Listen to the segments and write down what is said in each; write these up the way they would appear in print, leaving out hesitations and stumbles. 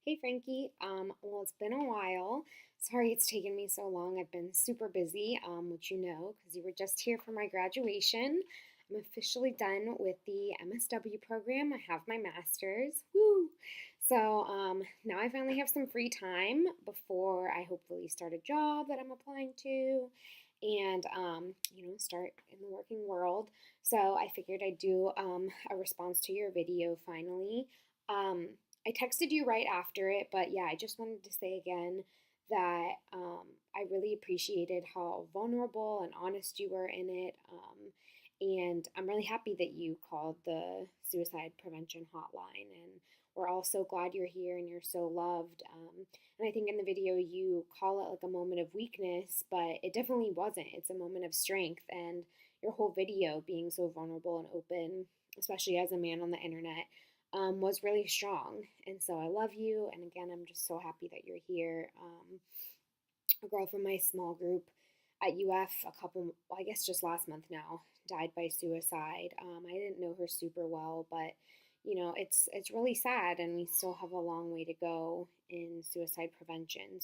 Hey Frankie, well, it's been a while. Sorry it's taken me so long. I've been super busy, which you know, because you were just here for my graduation. I'm officially done with the MSW program. I have my master's. Woo! So now I finally have some free time before I hopefully start a job that I'm applying to and, start in the working world. So I figured I'd do a response to your video finally. Um, I texted you right after it, but yeah, I just wanted to say again that I really appreciated how vulnerable and honest you were in it. And I'm really happy that you called the suicide prevention hotline. And we're all so glad you're here and you're so loved. And I think in the video you call it like a moment of weakness, but it definitely wasn't. It's a moment of strength. And your whole video being so vulnerable and open, especially as a man on the internet, was really strong. And so I love you. And again, I'm just so happy that you're here. A girl from my small group at UF well, I guess just last month now, died by suicide. I didn't know her super well, but it's really sad, and we still have a long way to go in suicide prevention.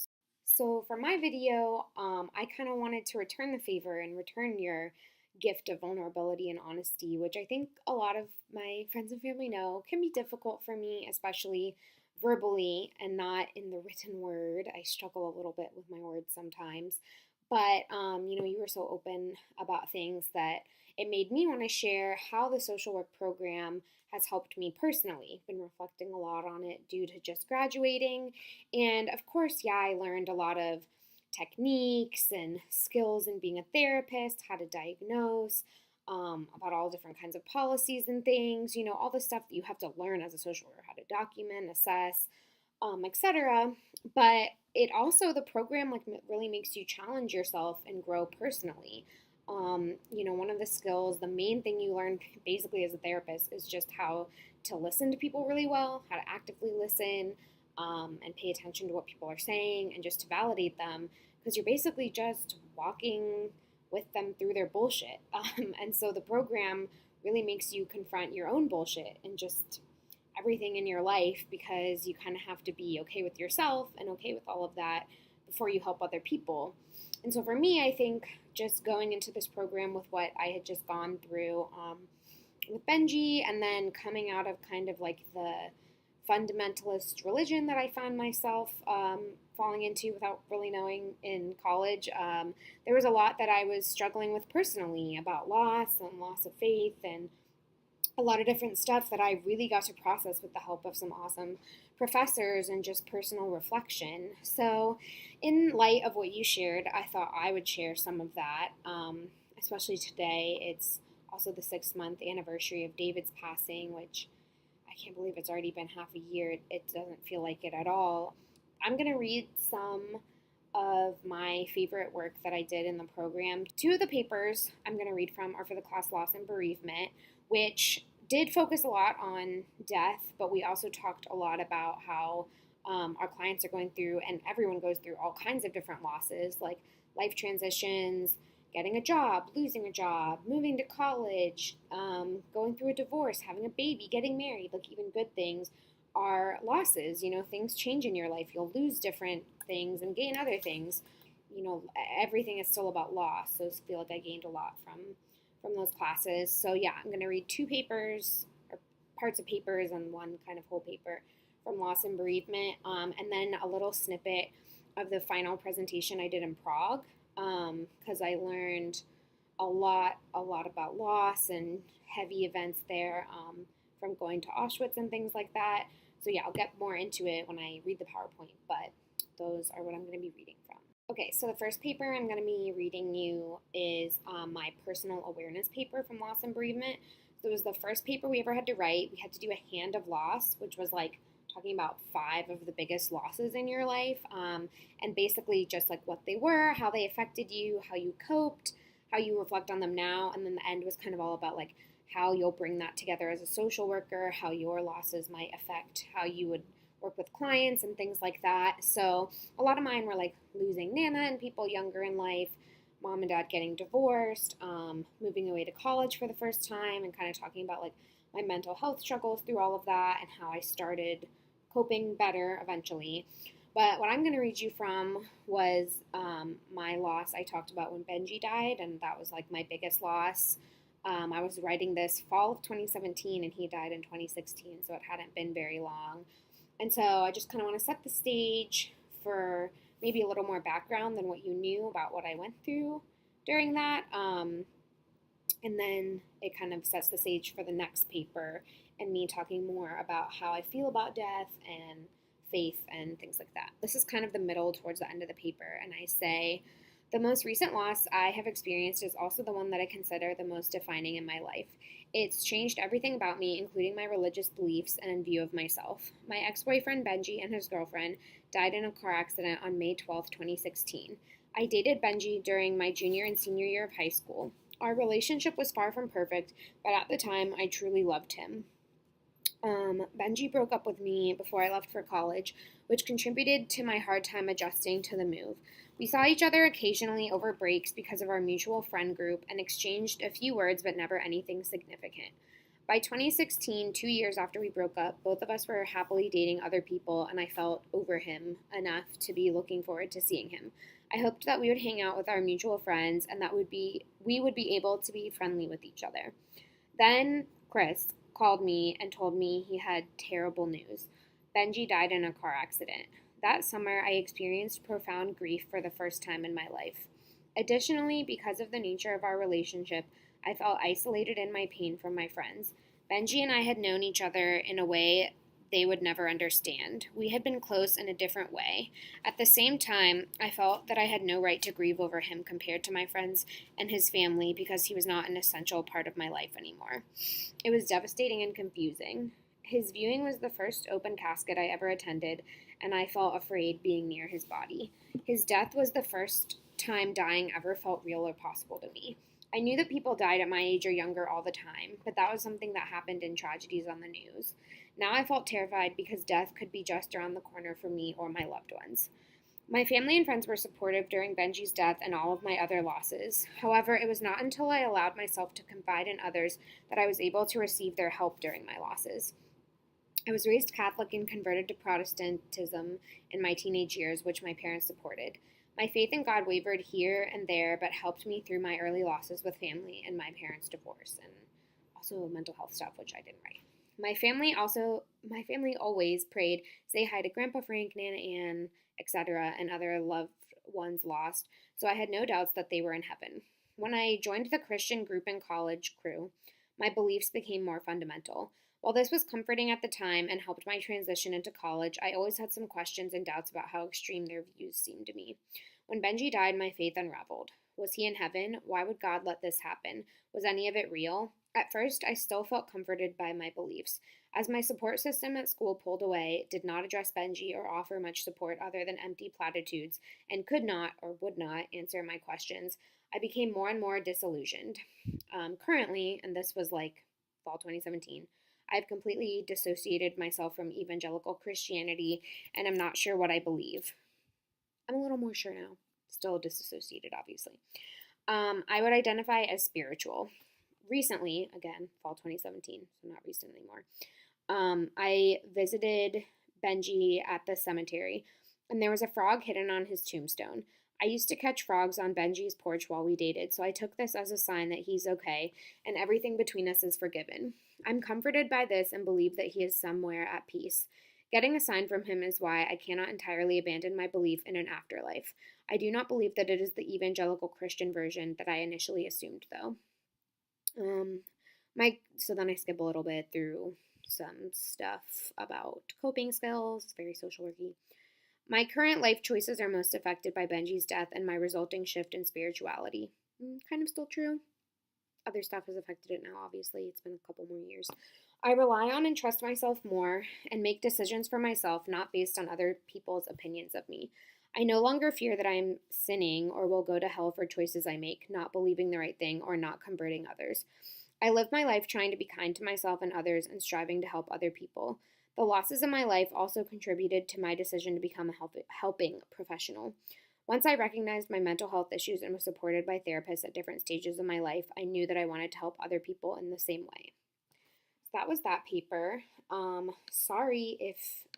So for my video, I kind of wanted to return the favor and return your gift of vulnerability and honesty, which I think a lot of my friends and family know can be difficult for me, especially verbally and not in the written word. I struggle a little bit with my words sometimes. But, you were so open about things that it made me want to share how the social work program has helped me personally. Been reflecting a lot on it due to just graduating. And of course, yeah, I learned a lot of techniques and skills in being a therapist, how to diagnose, about all different kinds of policies and things, all the stuff that you have to learn as a social worker, how to document, assess, etc. But it also, the program like really makes you challenge yourself and grow personally. One of the skills, the main thing you learn basically as a therapist is just how to listen to people really well, how to actively listen, and pay attention to what people are saying and just to validate them, because you're basically just walking with them through their bullshit. And so the program really makes you confront your own bullshit and just everything in your life, because you kind of have to be okay with yourself and okay with all of that before you help other people. And so for me, I think just going into this program with what I had just gone through with Benji, and then coming out of kind of like the fundamentalist religion that I found myself falling into without really knowing in college, there was a lot that I was struggling with personally about loss and loss of faith and a lot of different stuff that I really got to process with the help of some awesome professors and just personal reflection. So, in light of what you shared, I thought I would share some of that, especially today. It's also the 6 month anniversary of David's passing, which I can't believe it's already been half a year. It doesn't feel like it at all. I'm going to read some of my favorite work that I did in the program. Two of the papers I'm going to read from are for the class Loss and Bereavement, which did focus a lot on death, but we also talked a lot about how our clients are going through, and everyone goes through all kinds of different losses, like life transitions, getting a job, losing a job, moving to college, going through a divorce, having a baby, getting married, like even good things are losses. Things change in your life. You'll lose different things and gain other things. Everything is still about loss. So I feel like I gained a lot from those classes. So yeah, I'm going to read two papers, or parts of papers, and one kind of whole paper from Loss and Bereavement, and then a little snippet of the final presentation I did in Prague, because I learned a lot about loss and heavy events there, from going to Auschwitz and things like that. So yeah, I'll get more into it when I read the PowerPoint, but those are what I'm going to be reading from. Okay, so the first paper I'm going to be reading you is my personal awareness paper from Loss and Bereavement. So it was the first paper we ever had to write. We had to do a hand of loss, which was like talking about 5 of the biggest losses in your life, and basically just like what they were, how they affected you, how you coped, how you reflect on them now, and then the end was kind of all about like how you'll bring that together as a social worker, how your losses might affect how you would work with clients and things like that. So a lot of mine were like losing Nana and people younger in life, mom and dad getting divorced, moving away to college for the first time, and kind of talking about like my mental health struggles through all of that and how I started coping better eventually. But what I'm going to read you from was my loss I talked about when Benji died, and that was like my biggest loss. I was writing this fall of 2017, and he died in 2016, so it hadn't been very long. And so I just kind of want to set the stage for maybe a little more background than what you knew about what I went through during that. And then it kind of sets the stage for the next paper and me talking more about how I feel about death and faith and things like that. This is kind of the middle towards the end of the paper, and I say, the most recent loss I have experienced is also the one that I consider the most defining in my life. It's changed everything about me, including my religious beliefs and view of myself. My ex-boyfriend Benji and his girlfriend died in a car accident on May 12, 2016. I dated Benji during my junior and senior year of high school. Our relationship was far from perfect, but at the time I truly loved him. Benji broke up with me before I left for college, which contributed to my hard time adjusting to the move. We saw each other occasionally over breaks because of our mutual friend group and exchanged a few words but never anything significant. By 2016, 2 years after we broke up, both of us were happily dating other people, and I felt over him enough to be looking forward to seeing him. I hoped that we would hang out with our mutual friends and that we would be able to be friendly with each other. Then Chris called me and told me he had terrible news. Benji died in a car accident. That summer, I experienced profound grief for the first time in my life. Additionally, because of the nature of our relationship, I felt isolated in my pain from my friends. Benji and I had known each other in a way they would never understand. We had been close in a different way. At the same time, I felt that I had no right to grieve over him compared to my friends and his family because he was not an essential part of my life anymore. It was devastating and confusing. His viewing was the first open casket I ever attended, and I felt afraid being near his body. His death was the first time dying ever felt real or possible to me. I knew that people died at my age or younger all the time, but that was something that happened in tragedies on the news. Now I felt terrified because death could be just around the corner for me or my loved ones. My family and friends were supportive during Benji's death and all of my other losses. However, it was not until I allowed myself to confide in others that I was able to receive their help during my losses. I was raised Catholic and converted to Protestantism in my teenage years, which my parents supported. My faith in God wavered here and there, but helped me through my early losses with family and my parents' divorce, and also mental health stuff, which I didn't write. My family always prayed, say hi to Grandpa Frank, Nana Ann, etc., and other loved ones lost, so I had no doubts that they were in heaven. When I joined the Christian group in college crew, my beliefs became more fundamental. While this was comforting at the time and helped my transition into college, I always had some questions and doubts about how extreme their views seemed to me. When Benji died, my faith unraveled. Was he in heaven? Why would God let this happen? Was any of it real? At first, I still felt comforted by my beliefs. As my support system at school pulled away, it did not address Benji or offer much support other than empty platitudes, and could not or would not answer my questions, I became more and more disillusioned. Currently, and this was like fall 2017, I've completely dissociated myself from evangelical Christianity, and I'm not sure what I believe. I'm a little more sure now. Still disassociated, obviously. I would identify as spiritual. Recently, again, fall 2017, so not recent anymore, I visited Benji at the cemetery, and there was a frog hidden on his tombstone. I used to catch frogs on Benji's porch while we dated, so I took this as a sign that he's okay, and everything between us is forgiven. I'm comforted by this and believe that he is somewhere at peace. Getting a sign from him is why I cannot entirely abandon my belief in an afterlife. I do not believe that it is the evangelical Christian version that I initially assumed, though. So then I skip a little bit through some stuff about coping skills, very social worky. My current life choices are most affected by Benji's death and my resulting shift in spirituality. Kind of still true. Other stuff has affected it now, obviously. It's been a couple more years. I rely on and trust myself more and make decisions for myself, not based on other people's opinions of me. I no longer fear that I am sinning or will go to hell for choices I make, not believing the right thing or not converting others. I live my life trying to be kind to myself and others and striving to help other people. The losses in my life also contributed to my decision to become a helping professional. Once I recognized my mental health issues and was supported by therapists at different stages of my life, I knew that I wanted to help other people in the same way. So that was that paper. Sorry if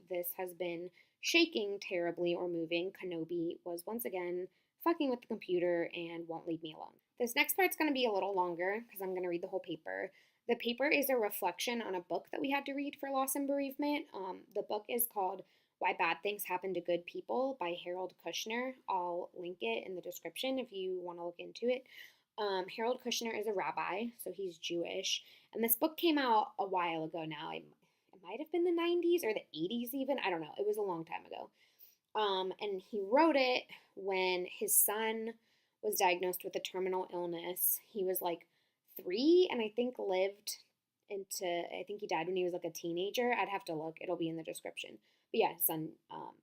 this has been shaking terribly or moving. Kenobi was once again fucking with the computer and won't leave me alone. This next part's going to be a little longer because I'm going to read the whole paper. The paper is a reflection on a book that we had to read for loss and bereavement. The book is called Why Bad Things Happen to Good People by Harold Kushner. I'll link it in the description if you want to look into it. Harold Kushner is a rabbi, so he's Jewish. And this book came out a while ago now. It might have been the 90s or the 80s even. I don't know. It was a long time ago. And he wrote it when his son was diagnosed with a terminal illness. He was like 3 and I think I think he died when he was like a teenager. I'd have to look. It'll be in the description. But yeah, his son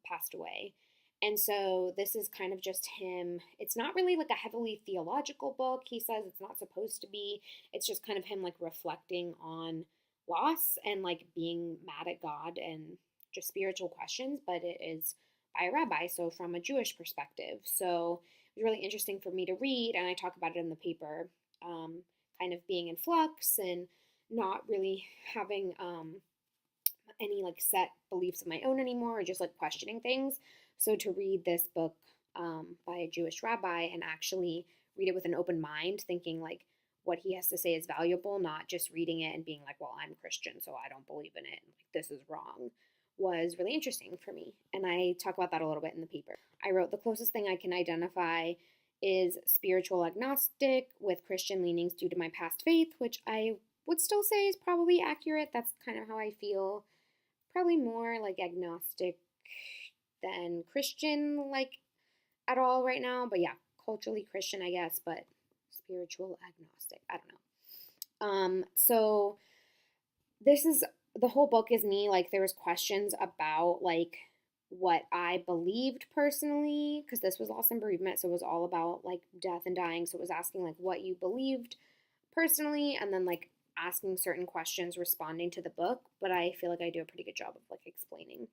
passed away. And so this is kind of just him. It's not really like a heavily theological book. He says it's not supposed to be. It's just kind of him like reflecting on loss and like being mad at God and just spiritual questions, but it is by a rabbi, so from a Jewish perspective. So it was really interesting for me to read, and I talk about it in the paper, kind of being in flux and not really having any like set beliefs of my own anymore, or just like questioning things. So to read this book by a Jewish rabbi and actually read it with an open mind, thinking like what he has to say is valuable, not just reading it and being like, well, I'm Christian, so I don't believe in it. Like, this is wrong, was really interesting for me. And I talk about that a little bit in the paper. I wrote the closest thing I can identify is spiritual agnostic with Christian leanings due to my past faith, which I would still say is probably accurate. That's kind of how I feel. Probably more like agnostic than Christian, like at all right now. But yeah, culturally Christian, I guess, but spiritual agnostic. I don't know. So this is the whole book is me like there was questions about like what I believed personally, because this was loss and bereavement, so it was all about like death and dying. So it was asking like what you believed personally, and then like asking certain questions, responding to the book. But I feel like I do a pretty good job of like explaining.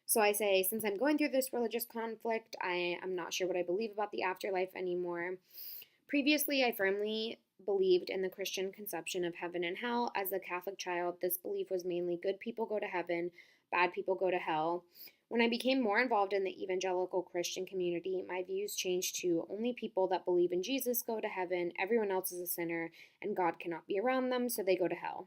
So I say, since I'm going through this religious conflict, I am not sure what I believe about the afterlife anymore. Previously, I firmly believed in the Christian conception of heaven and hell. As a Catholic child, this belief was mainly good people go to heaven, bad people go to hell. When I became more involved in the evangelical Christian community, my views changed to only people that believe in Jesus go to heaven, everyone else is a sinner, and God cannot be around them, so they go to hell.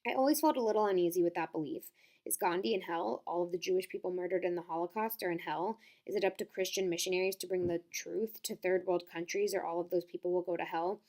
I always felt a little uneasy with that belief. Is Gandhi in hell? All of the Jewish people murdered in the Holocaust are in hell? Is it up to Christian missionaries to bring the truth to third world countries, or all of those people will go to hell?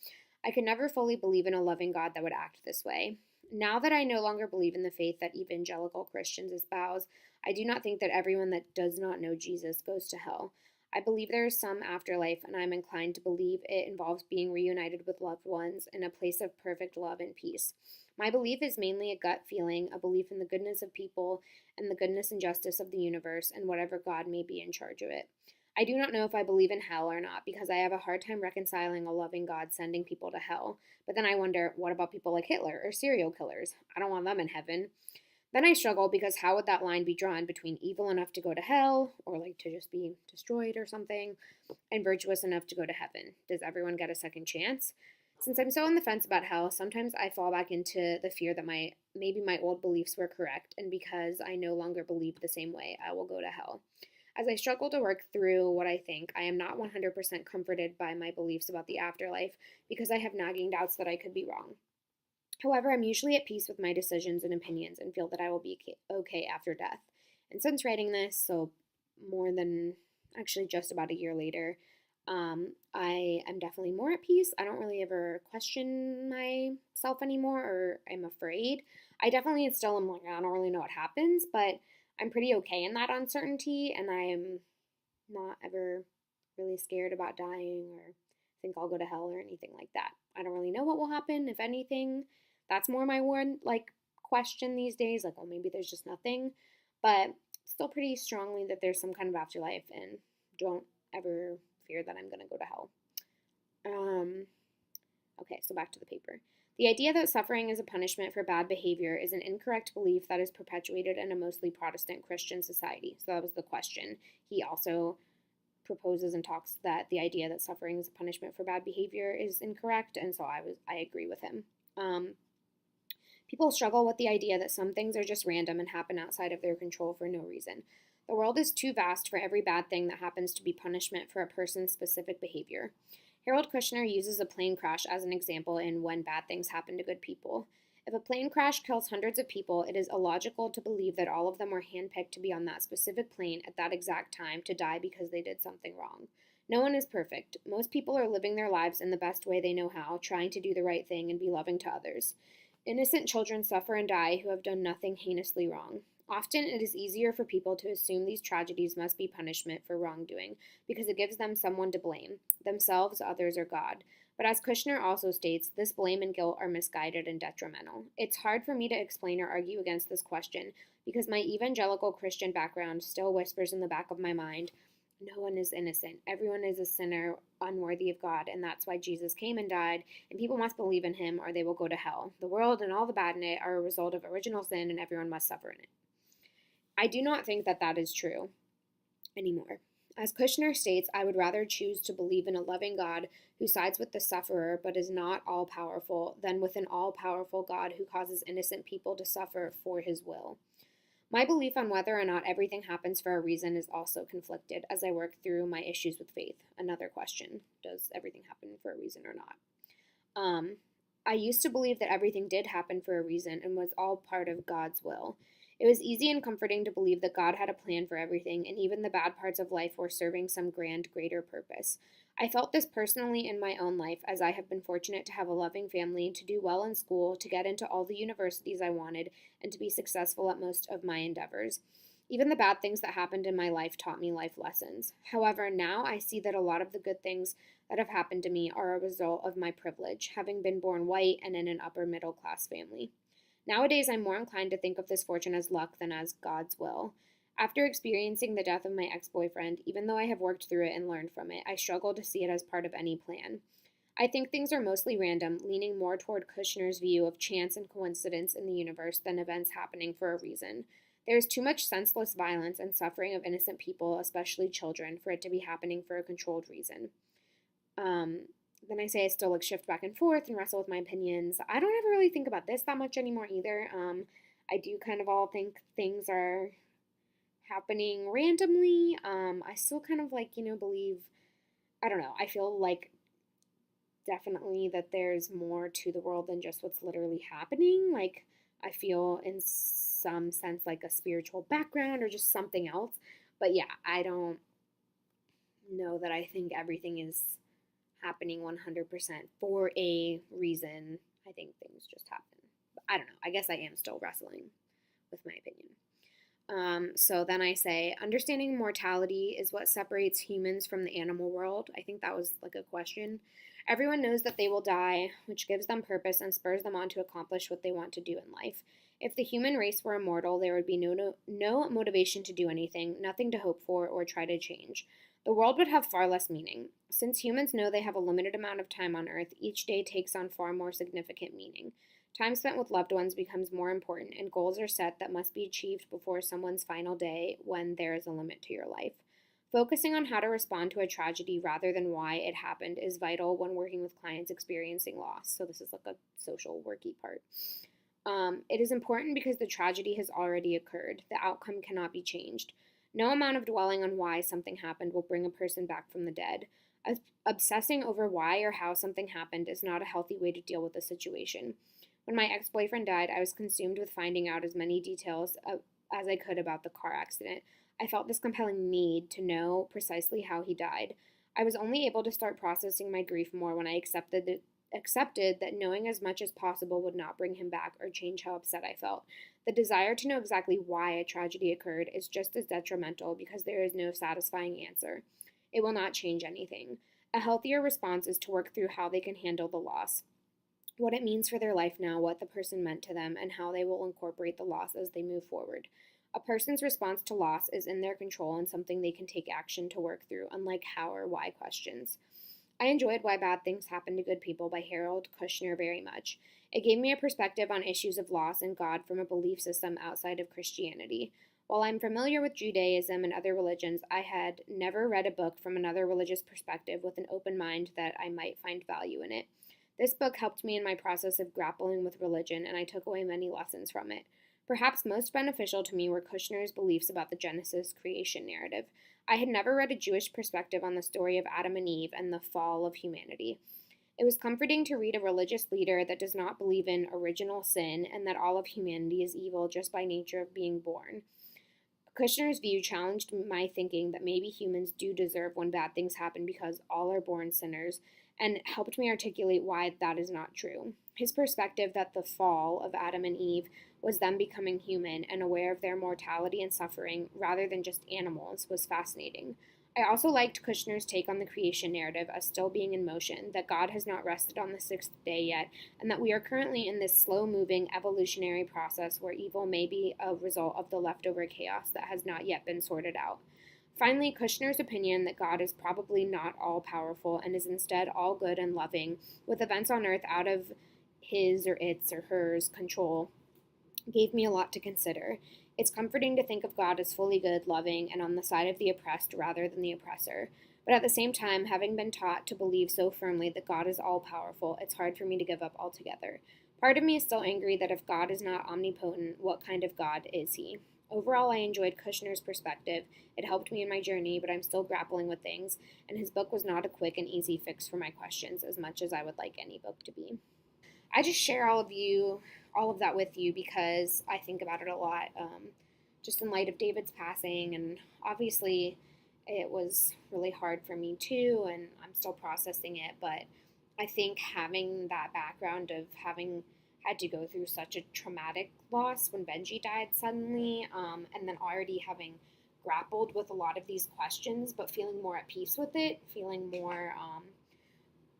I could never fully believe in a loving God that would act this way. Now that I no longer believe in the faith that evangelical Christians espouse, I do not think that everyone that does not know Jesus goes to hell. I believe there is some afterlife, and I am inclined to believe it involves being reunited with loved ones in a place of perfect love and peace. My belief is mainly a gut feeling, a belief in the goodness of people and the goodness and justice of the universe and whatever God may be in charge of it. I do not know if I believe in hell or not because I have a hard time reconciling a loving God sending people to hell. But then I wonder, what about people like Hitler or serial killers? I don't want them in heaven. Then I struggle because how would that line be drawn between evil enough to go to hell, or like to just be destroyed or something, and virtuous enough to go to heaven? Does everyone get a second chance? Since I'm so on the fence about hell, sometimes I fall back into the fear that maybe my old beliefs were correct, and because I no longer believe the same way, I will go to hell. As I struggle to work through what I think, I am not 100% comforted by my beliefs about the afterlife because I have nagging doubts that I could be wrong. However, I'm usually at peace with my decisions and opinions and feel that I will be okay after death. And since writing this, so more than actually just about a year later, I am definitely more at peace. I don't really ever question myself anymore or I'm afraid. I definitely still am like, I don't really know what happens, but I'm pretty okay in that uncertainty, and I am not ever really scared about dying or think I'll go to hell or anything like that. I don't really know what will happen, if anything. That's more my one like question these days, like, oh, maybe there's just nothing, but still pretty strongly that there's some kind of afterlife and don't ever fear that I'm going to go to hell. Okay, so back to the paper. The idea that suffering is a punishment for bad behavior is an incorrect belief that is perpetuated in a mostly Protestant Christian society. So that was the question. He also proposes and talks that the idea that suffering is a punishment for bad behavior is incorrect, and so I agree with him. People struggle with the idea that some things are just random and happen outside of their control for no reason. The world is too vast for every bad thing that happens to be punishment for a person's specific behavior. Harold Kushner uses a plane crash as an example in When Bad Things Happen to Good People. If a plane crash kills hundreds of people, it is illogical to believe that all of them were handpicked to be on that specific plane at that exact time to die because they did something wrong. No one is perfect. Most people are living their lives in the best way they know how, trying to do the right thing and be loving to others. Innocent children suffer and die who have done nothing heinously wrong. Often it is easier for people to assume these tragedies must be punishment for wrongdoing because it gives them someone to blame, themselves, others, or God. But as Kushner also states, this blame and guilt are misguided and detrimental. It's hard for me to explain or argue against this question because my evangelical Christian background still whispers in the back of my mind, no one is innocent. Everyone is a sinner, unworthy of God, and that's why Jesus came and died, and people must believe in him or they will go to hell. The world and all the bad in it are a result of original sin, and everyone must suffer in it. I do not think that that is true anymore. As Kushner states, I would rather choose to believe in a loving God who sides with the sufferer but is not all-powerful than with an all-powerful God who causes innocent people to suffer for his will. My belief on whether or not everything happens for a reason is also conflicted as I work through my issues with faith. Another question, does everything happen for a reason or not? I used to believe that everything did happen for a reason and was all part of God's will. It was easy and comforting to believe that God had a plan for everything, and even the bad parts of life were serving some grand, greater purpose. I felt this personally in my own life, as I have been fortunate to have a loving family, to do well in school, to get into all the universities I wanted, and to be successful at most of my endeavors. Even the bad things that happened in my life taught me life lessons. However, now I see that a lot of the good things that have happened to me are a result of my privilege, having been born white and in an upper middle class family. Nowadays, I'm more inclined to think of this fortune as luck than as God's will. After experiencing the death of my ex-boyfriend, even though I have worked through it and learned from it, I struggle to see it as part of any plan. I think things are mostly random, leaning more toward Kushner's view of chance and coincidence in the universe than events happening for a reason. There is too much senseless violence and suffering of innocent people, especially children, for it to be happening for a controlled reason. Then I say I still shift back and forth and wrestle with my opinions. I don't ever really think about this that much anymore either. I do kind of all think things are happening randomly. I still kind of believe, I don't know, I feel like definitely that there's more to the world than just what's literally happening. Like, I feel in some sense like a spiritual background or just something else. But yeah, I don't know that I think everything is happening 100% for a reason. I think things just happen. But I don't know. I guess I am still wrestling with my opinion. So then I say, understanding mortality is what separates humans from the animal world. I think that was like a question. Everyone knows that they will die, which gives them purpose and spurs them on to accomplish what they want to do in life. If the human race were immortal, there would be no motivation to do anything, nothing to hope for or try to change. The world would have far less meaning. Since humans know they have a limited amount of time on Earth, each day takes on far more significant meaning. Time spent with loved ones becomes more important, and goals are set that must be achieved before someone's final day when there is a limit to your life. Focusing on how to respond to a tragedy rather than why it happened is vital when working with clients experiencing loss. So this is like a social worky part. It is important because the tragedy has already occurred. The outcome cannot be changed. No amount of dwelling on why something happened will bring a person back from the dead. Obsessing over why or how something happened is not a healthy way to deal with a situation. When my ex-boyfriend died, I was consumed with finding out as many details as I could about the car accident. I felt this compelling need to know precisely how he died. I was only able to start processing my grief more when I accepted that knowing as much as possible would not bring him back or change how upset I felt. The desire to know exactly why a tragedy occurred is just as detrimental because there is no satisfying answer. It will not change anything. A healthier response is to work through how they can handle the loss, what it means for their life now, what the person meant to them, and how they will incorporate the loss as they move forward. A person's response to loss is in their control and something they can take action to work through, unlike how or why questions. I enjoyed Why Bad Things Happen to Good People by Harold Kushner very much. It gave me a perspective on issues of loss and God from a belief system outside of Christianity. While I'm familiar with Judaism and other religions, I had never read a book from another religious perspective with an open mind that I might find value in it. This book helped me in my process of grappling with religion, and I took away many lessons from it. Perhaps most beneficial to me were Kushner's beliefs about the Genesis creation narrative. I had never read a Jewish perspective on the story of Adam and Eve and the fall of humanity. It was comforting to read a religious leader that does not believe in original sin and that all of humanity is evil just by nature of being born. Kushner's view challenged my thinking that maybe humans do deserve when bad things happen because all are born sinners, and helped me articulate why that is not true. His perspective that the fall of Adam and Eve was them becoming human and aware of their mortality and suffering rather than just animals was fascinating. I also liked Kushner's take on the creation narrative as still being in motion, that God has not rested on the sixth day yet, and that we are currently in this slow moving evolutionary process where evil may be a result of the leftover chaos that has not yet been sorted out. Finally, Kushner's opinion that God is probably not all powerful and is instead all good and loving, with events on earth out of his or its or hers control, gave me a lot to consider. It's comforting to think of God as fully good, loving, and on the side of the oppressed rather than the oppressor. But at the same time, having been taught to believe so firmly that God is all powerful, it's hard for me to give up altogether. Part of me is still angry that if God is not omnipotent, what kind of God is he? Overall, I enjoyed Kushner's perspective. It helped me in my journey, but I'm still grappling with things, and his book was not a quick and easy fix for my questions as much as I would like any book to be. I just share all of that with you because I think about it a lot, just in light of David's passing, and obviously it was really hard for me too, and I'm still processing it. But I think having that background of having had to go through such a traumatic loss when Benji died suddenly, and then already having grappled with a lot of these questions, but feeling more at peace with it, feeling more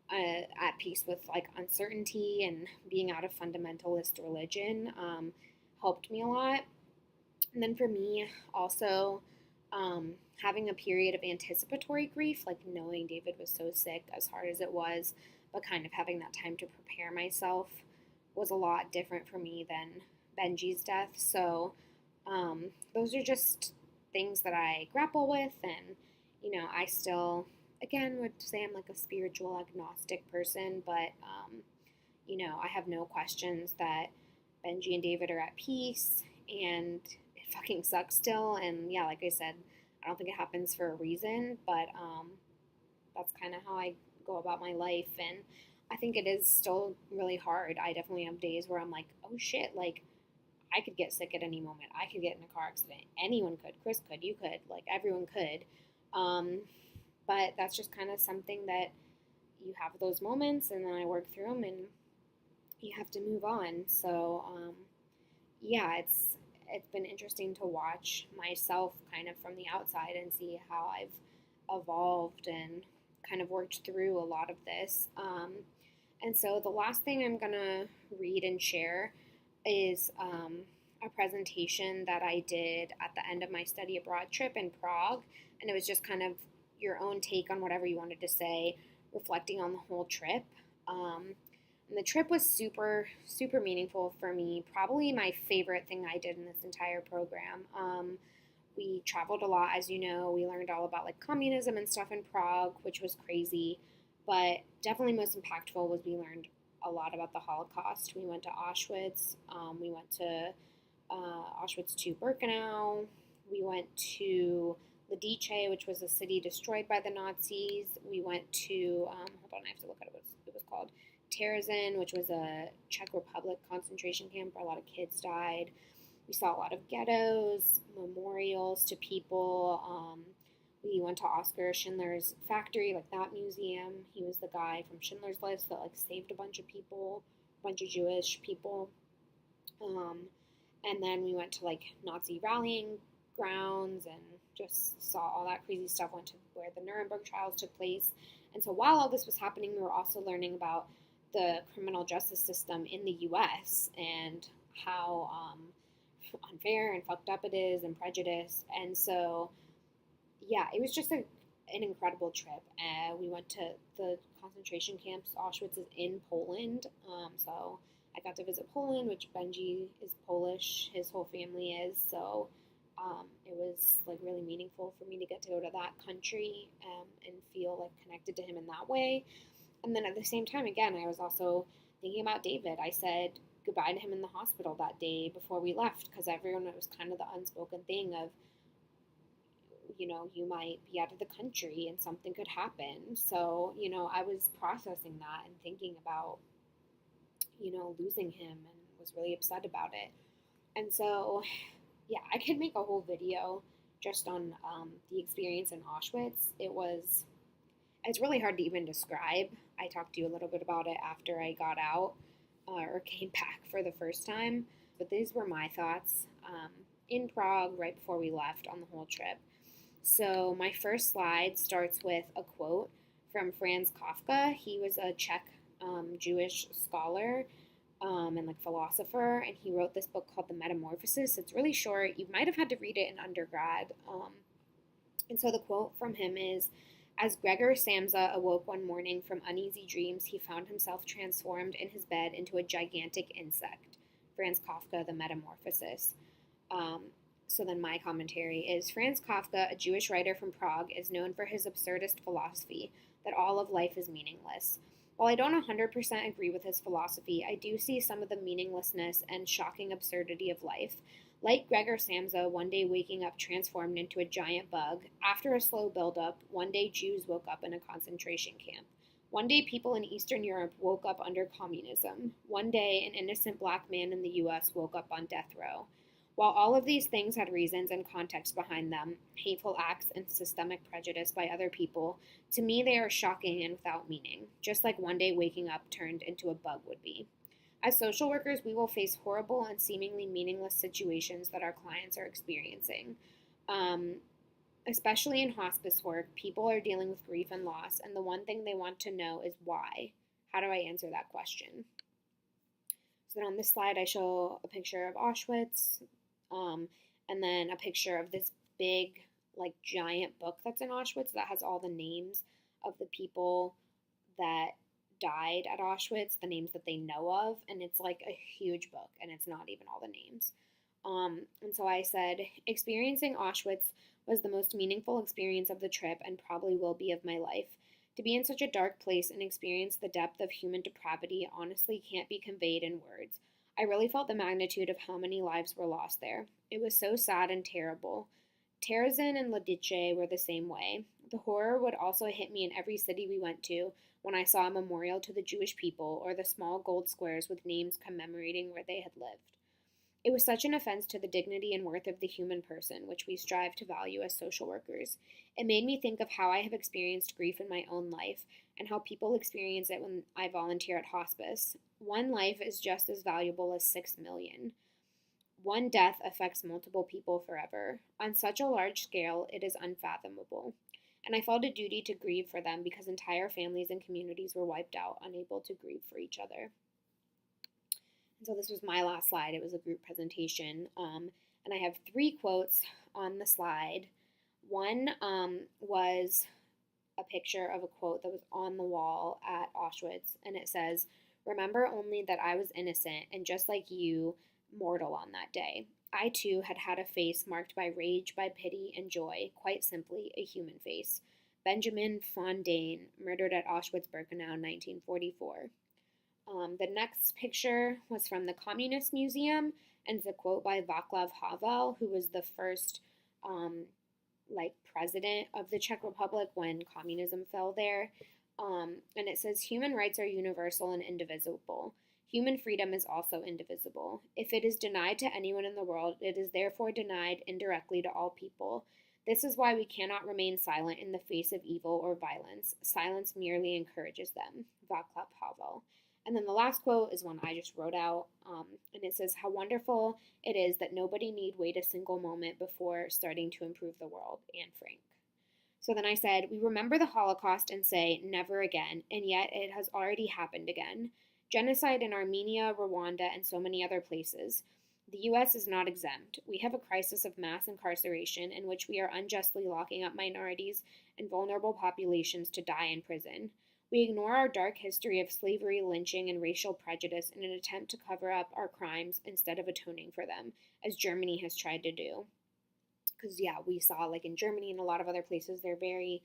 at peace with like uncertainty and being out of fundamentalist religion helped me a lot. And then for me, also having a period of anticipatory grief, like knowing David was so sick, as hard as it was, but kind of having that time to prepare myself was a lot different for me than Benji's death. So those are just things that I grapple with, and I still again would say I'm like a spiritual agnostic person, but I have no questions that Benji and David are at peace, and it fucking sucks still. And yeah, like I said, I don't think it happens for a reason, but that's kind of how I go about my life, and I think it is still really hard. I definitely have days where I'm like, oh shit, like I could get sick at any moment. I could get in a car accident. Anyone could. Chris could. You could. Like everyone could. Um, but that's just kind of something that you have those moments, and then I work through them, and you have to move on. So yeah, it's been interesting to watch myself kind of from the outside and see how I've evolved and kind of worked through a lot of this. And so the last thing I'm gonna read and share is a presentation that I did at the end of my study abroad trip in Prague, and it was just kind of your own take on whatever you wanted to say, reflecting on the whole trip. And the trip was super, super meaningful for me. Probably my favorite thing I did in this entire program. We traveled a lot, as you know. We learned all about like communism and stuff in Prague, which was crazy. But definitely most impactful was we learned a lot about the Holocaust. We went to Auschwitz. We went to Auschwitz to Birkenau. We went to Lidice, which was a city destroyed by the Nazis. We went to, hold on, I have to look at what it was called. Terezin, which was a Czech Republic concentration camp where a lot of kids died. We saw a lot of ghettos, memorials to people. We went to Oskar Schindler's factory, like that museum. He was the guy from Schindler's List that like saved a bunch of people, a bunch of Jewish people. And then we went to like Nazi rallying grounds and just saw all that crazy stuff. Went to where the Nuremberg trials took place. And so while all this was happening, we were also learning about the criminal justice system in the U.S. and how unfair and fucked up it is and prejudiced. And so, yeah, it was just an incredible trip. We went to the concentration camps. Auschwitz is in Poland. So I got to visit Poland, which Benji is Polish. His whole family is. So it was like really meaningful for me to get to go to that country and feel like connected to him in that way. And then at the same time, again, I was also thinking about David. I said goodbye to him in the hospital that day before we left because everyone, it was kind of the unspoken thing of, you might be out of the country and something could happen. So, I was processing that and thinking about, losing him and was really upset about it. And so, yeah, I could make a whole video just on the experience in Auschwitz. It's really hard to even describe. I talked to you a little bit about it after I got out or came back for the first time. But these were my thoughts in Prague right before we left on the whole trip. So my first slide starts with a quote from Franz Kafka. He was a Czech Jewish scholar and like philosopher, and he wrote this book called The Metamorphosis. It's really short. You might have had to read it in undergrad. And so the quote from him is, "As Gregor Samsa awoke one morning from uneasy dreams, he found himself transformed in his bed into a gigantic insect." Franz Kafka, The Metamorphosis. So then my commentary is, Franz Kafka, a Jewish writer from Prague, is known for his absurdist philosophy that all of life is meaningless. While I don't 100% agree with his philosophy, I do see some of the meaninglessness and shocking absurdity of life. Like Gregor Samsa, one day waking up transformed into a giant bug, after a slow buildup, one day Jews woke up in a concentration camp. One day people in Eastern Europe woke up under communism. One day an innocent black man in the US woke up on death row. While all of these things had reasons and context behind them, hateful acts and systemic prejudice by other people, to me they are shocking and without meaning, just like one day waking up turned into a bug would be. As social workers, we will face horrible and seemingly meaningless situations that our clients are experiencing. Especially in hospice work, people are dealing with grief and loss, and the one thing they want to know is why. How do I answer that question? So then on this slide, I show a picture of Auschwitz, and then a picture of this big, like, giant book that's in Auschwitz that has all the names of the people that died at Auschwitz, the names that they know of, and it's like a huge book, and it's not even all the names. And so I said, experiencing Auschwitz was the most meaningful experience of the trip and probably will be of my life. To be in such a dark place and experience the depth of human depravity honestly can't be conveyed in words. I really felt the magnitude of how many lives were lost there. It was so sad and terrible. Terezin and Lidice were the same way. The horror would also hit me in every city we went to when I saw a memorial to the Jewish people or the small gold squares with names commemorating where they had lived. It was such an offense to the dignity and worth of the human person, which we strive to value as social workers. It made me think of how I have experienced grief in my own life and how people experience it when I volunteer at hospice. One life is just as valuable as 6 million. One death affects multiple people forever. On such a large scale, it is unfathomable. And I felt a duty to grieve for them because entire families and communities were wiped out, unable to grieve for each other. And so this was my last slide. It was a group presentation. And I have 3 quotes on the slide. One was a picture of a quote that was on the wall at Auschwitz. And it says, "Remember only that I was innocent and just like you, mortal on that day. I too had had a face marked by rage, by pity, and joy, quite simply a human face. Benjamin von Dane, murdered at Auschwitz-Birkenau in 1944. The next picture was from the Communist Museum, and it's a quote by Václav Havel, who was the first president of the Czech Republic when communism fell there. And it says, "Human rights are universal and indivisible. Human freedom is also indivisible. If it is denied to anyone in the world, it is therefore denied indirectly to all people. This is why we cannot remain silent in the face of evil or violence. Silence merely encourages them." Václav Havel. And then the last quote is one I just wrote out, and it says, "How wonderful it is that nobody need wait a single moment before starting to improve the world, Anne Frank." So then I said, "We remember the Holocaust and say, never again, and yet it has already happened again. Genocide in Armenia, Rwanda, and so many other places. The U.S. is not exempt. We have a crisis of mass incarceration in which we are unjustly locking up minorities and vulnerable populations to die in prison. We ignore our dark history of slavery, lynching, and racial prejudice in an attempt to cover up our crimes instead of atoning for them, as Germany has tried to do." Because, yeah, we saw, like, in Germany and a lot of other places, they're very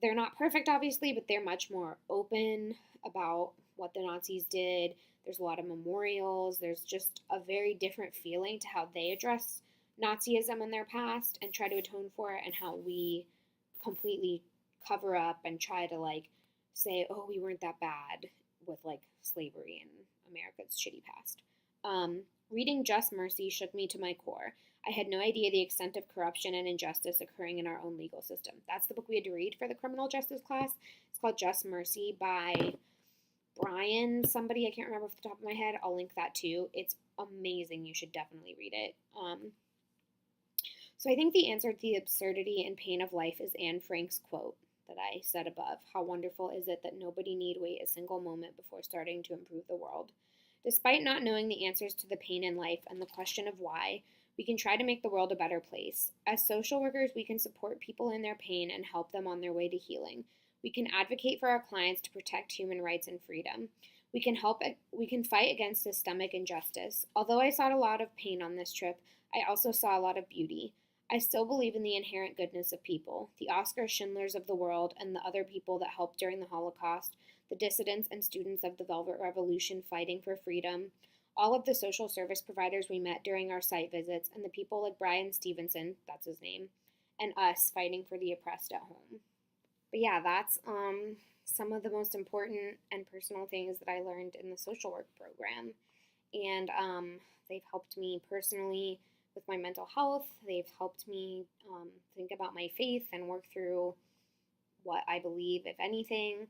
they're not perfect, obviously, but they're much more open about what the Nazis did. There's a lot of memorials. There's just a very different feeling to how they address Nazism in their past and try to atone for it, and how we completely cover up and try to like say, oh, we weren't that bad with like slavery and America's shitty past. Reading Just Mercy shook me to my core. I had no idea the extent of corruption and injustice occurring in our own legal system. That's the book we had to read for the criminal justice class. It's called Just Mercy by Brian somebody. I can't remember off the top of my head. I'll link that too. It's amazing. You should definitely read it. So I think the answer to the absurdity and pain of life is Anne Frank's quote that I said above. How wonderful is it that nobody need wait a single moment before starting to improve the world? Despite not knowing the answers to the pain in life and the question of why, we can try to make the world a better place. As social workers, we can support people in their pain and help them on their way to healing. We can advocate for our clients to protect human rights and freedom. We can fight against systemic injustice. Although I saw a lot of pain on this trip, I also saw a lot of beauty. I still believe in the inherent goodness of people, the Oskar Schindlers of the world and the other people that helped during the Holocaust, the dissidents and students of the Velvet Revolution fighting for freedom, all of the social service providers we met during our site visits, and the people like Brian Stevenson, that's his name, and us fighting for the oppressed at home. But yeah, that's some of the most important and personal things that I learned in the social work program. And they've helped me personally with my mental health. They've helped me think about my faith and work through what I believe, if anything.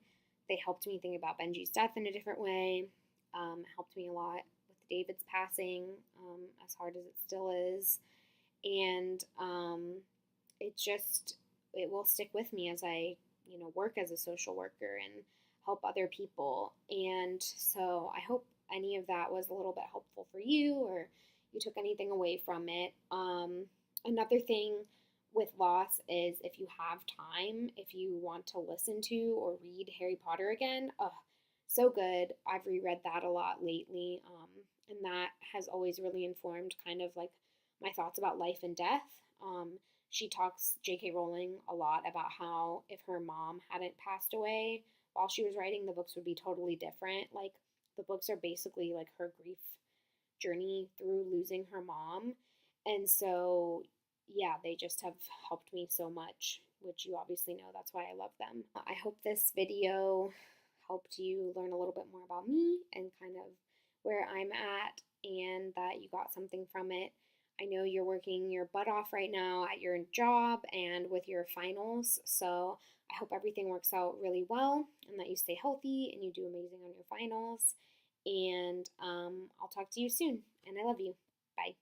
They helped me think about Benji's death in a different way. Helped me a lot with David's passing, as hard as it still is. And it will stick with me as I, work as a social worker and help other people. And so I hope any of that was a little bit helpful for you, or you took anything away from it. Another thing with loss is, if you have time, if you want to listen to or read Harry Potter again, so good. I've reread that a lot lately, and that has always really informed kind of like my thoughts about life and death. She talks, J.K. Rowling, a lot about how if her mom hadn't passed away while she was writing, the books would be totally different. Like, the books are basically like her grief journey through losing her mom. And so, yeah, they just have helped me so much, which you obviously know. That's why I love them. I hope this video helped you learn a little bit more about me and kind of where I'm at, and that you got something from it. I know you're working your butt off right now at your job and with your finals, so I hope everything works out really well and that you stay healthy and you do amazing on your finals. And I'll talk to you soon, and I love you. Bye.